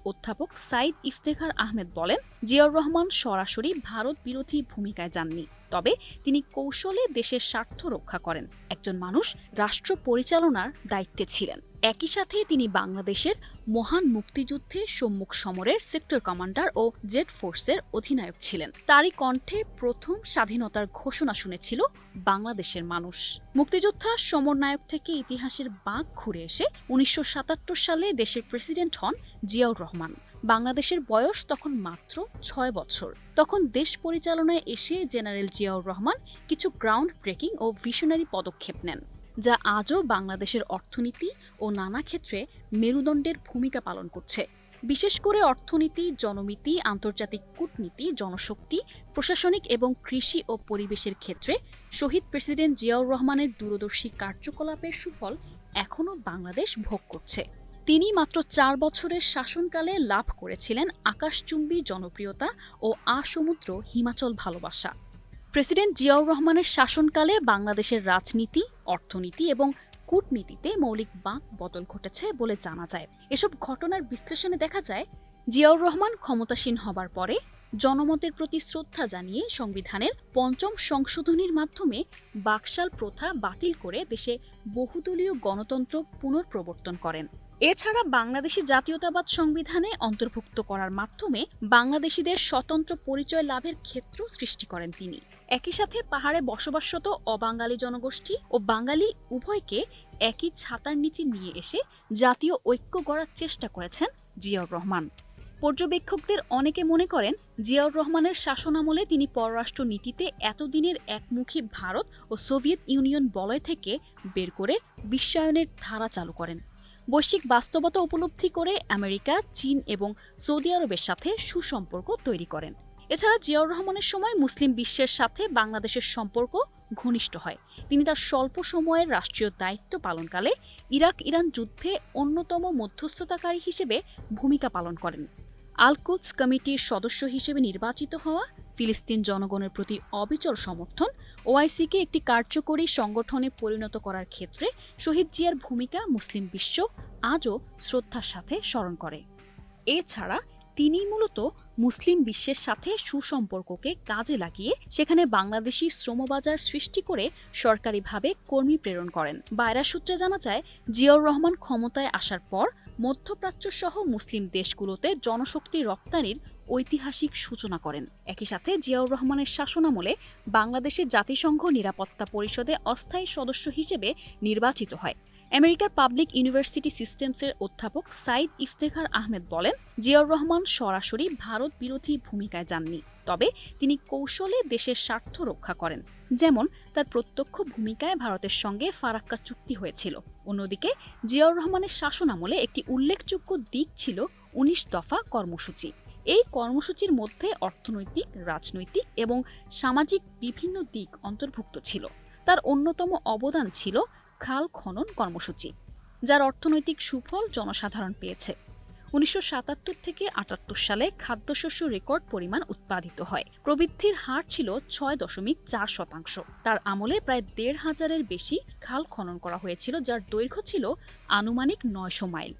অধ্যাপক সাইদ ইফতেখার আহমেদ বলেন, জিয়াউর রহমান সরাসরি ভারত বিরোধী ভূমিকায় যাননি, তবে তিনি কৌশলে দেশের স্বার্থ রক্ষা করেন। একজন মানুষ রাষ্ট্র পরিচালনার দায়িত্বে ছিলেন। একই সাথে তিনি বাংলাদেশের মহান মুক্তিযুদ্ধে সম্মুখ সমরের সেক্টর কমান্ডার ও জেড ফোর্সের অধিনায়ক ছিলেন। তারই কণ্ঠে প্রথম স্বাধীনতার ঘোষণা শুনেছিল বাংলাদেশের মানুষ। মুক্তিযোদ্ধা সমরনায়ক থেকে ইতিহাসের বাঁক ঘুরে এসে ১৯৭৭ সালে দেশের প্রেসিডেন্ট হন জিয়াউর রহমান। বাংলাদেশের বয়স তখন মাত্র ৬ বছর। তখন দেশ পরিচালনায় এসে জেনারেল জিয়াউর রহমান কিছু গ্রাউন্ড ব্রেকিং ও ভিশনারি পদক্ষেপ নেন, যা আজও বাংলাদেশের অর্থনীতি ও নানা ক্ষেত্রে মেরুদণ্ডের ভূমিকা পালন করছে। বিশেষ করে অর্থনীতি, জনমিতি, আন্তর্জাতিক কূটনীতি, জনশক্তি, প্রশাসনিক এবং কৃষি ও পরিবেশের ক্ষেত্রে শহীদ প্রেসিডেন্ট জিয়াউর রহমানের দূরদর্শী কার্যকলাপের সুফল এখনও বাংলাদেশ ভোগ করছে। তিনি মাত্র ৪ বছরের শাসনকালে লাভ করেছিলেন আকাশচুম্বী জনপ্রিয়তা ও আসমুদ্র হিমাচল ভালোবাসা। প্রেসিডেন্ট জিয়াউর রহমানের শাসনকালে বাংলাদেশের রাজনীতি, অর্থনীতি এবং কূটনীতিতে মৌলিক বাঁক বদল ঘটেছে বলে জানা যায়। এসব ঘটনার বিশ্লেষণে দেখা যায়, জিয়াউর রহমান ক্ষমতাসীন হবার পরে জনমতের প্রতি শ্রদ্ধা জানিয়ে সংবিধানের ৫ম সংশোধনীর মাধ্যমে বাকশাল প্রথা বাতিল করে দেশে বহুদলীয় গণতন্ত্র পুনঃপ্রবর্তন করেন। এছাড়া বাংলাদেশি জাতীয়তাবাদ সংবিধানে অন্তর্ভুক্ত করার মাধ্যমে বাংলাদেশিদের স্বতন্ত্র পরিচয় লাভের ক্ষেত্র সৃষ্টি করেন তিনি। একই সাথে পাহাড়ে বসবাসরত অবাঙালি জনগোষ্ঠী ও বাঙালি উভয়কে একই ছাতার নিচে নিয়ে এসে জাতীয় ঐক্য গড়ার চেষ্টা করেছেন জিয়াউর রহমান। পর্যবেক্ষকদের অনেকে মনে করেন, জিয়াউর রহমানের শাসনামলে তিনি পররাষ্ট্র নীতিতে এতদিনের একমুখী ভারত ও সোভিয়েত ইউনিয়ন বলয় থেকে বের করে বিশ্বায়নের ধারা চালু করেন। বৈশ্বিক বাস্তবতা উপলব্ধি করে আমেরিকা, চীন এবং সৌদি আরবের সাথে সুসম্পর্ক তৈরি করেন। এছাড়া জিয়াউর রহমানের সময় মুসলিম বিশ্বের সাথে বাংলাদেশের সম্পর্ক ঘনিষ্ঠ হয়। তিনি তার স্বল্প সময়ের রাষ্ট্রীয় দায়িত্ব পালনকালে ইরাক-ইরান যুদ্ধে অন্যতম মধ্যস্থতাকারী হিসেবে ভূমিকা পালন করেন। আল-কুদস কমিটির সদস্য হিসেবে নির্বাচিত হওয়া, ফিলিস্তিন জনগণের প্রতি অবিচল সমর্থন, ওআইসিকে একটি কার্যকরী সংগঠনে পরিণত করার ক্ষেত্রে শহীদ জিয়ার ভূমিকা মুসলিম বিশ্ব আজও শ্রদ্ধার সাথে স্মরণ করে। এছাড়া তিনি মূলত মুসলিম বিশ্বের সাথে সুসম্পর্ককে কাজে লাগিয়ে সেখানে বাংলাদেশি শ্রমবাজার সৃষ্টি করে সরকারিভাবে কর্মী প্রেরণ করেন। বায়রা সূত্রে জানা যায়, জিয়াউর রহমান ক্ষমতায় আসার পর মধ্যপ্রাচ্য সহ মুসলিম দেশগুলোতে জনশক্তি রপ্তানির ঐতিহাসিক সূচনা করেন। একই সাথে জিয়াউর রহমানের শাসনামলে বাংলাদেশের জাতিসংঘ নিরাপত্তা পরিষদে অস্থায়ী সদস্য হিসেবে নির্বাচিত হয়। আমেরিকার পাবলিক ইউনিভার্সিটি সিস্টেমসের অধ্যাপক সাইদ ইফতেখার আহমেদ বলেন, জিয়াউর রহমান সরাসরি ভারত বিরোধী ভূমিকায় যাননি, তবে তিনি কৌশলে দেশের স্বার্থ রক্ষা করেন। যেমন তার প্রত্যক্ষ ভূমিকায় ভারতের সঙ্গে ফারাক্কা চুক্তি হয়েছিল। অন্যদিকে জিয়াউর রহমানের শাসনামলে একটি উল্লেখযোগ্য দিক ছিল ১৯ দফা কর্মসূচি। এই কর্মসূচির মধ্যে অর্থনৈতিক, রাজনৈতিক এবং সামাজিক বিভিন্ন দিক অন্তর্ভুক্ত ছিল। তার অন্যতম অবদান ছিল খাল খনন কর্মসূচি, যার অর্থনৈতিক সুফল জনসাধারণ পেয়েছে। ১৯৭৭ থেকে ৭৮ সালে খাদ্যশস্য রেকর্ড পরিমাণ উৎপাদিত হয়। প্রবৃদ্ধির হার ছিল ৬.৪%। তার আমলে প্রায় ১,৫০০-এর বেশি খাল খনন করা হয়েছিল, যার দৈর্ঘ্য ছিল আনুমানিক ৯০০ মাইল।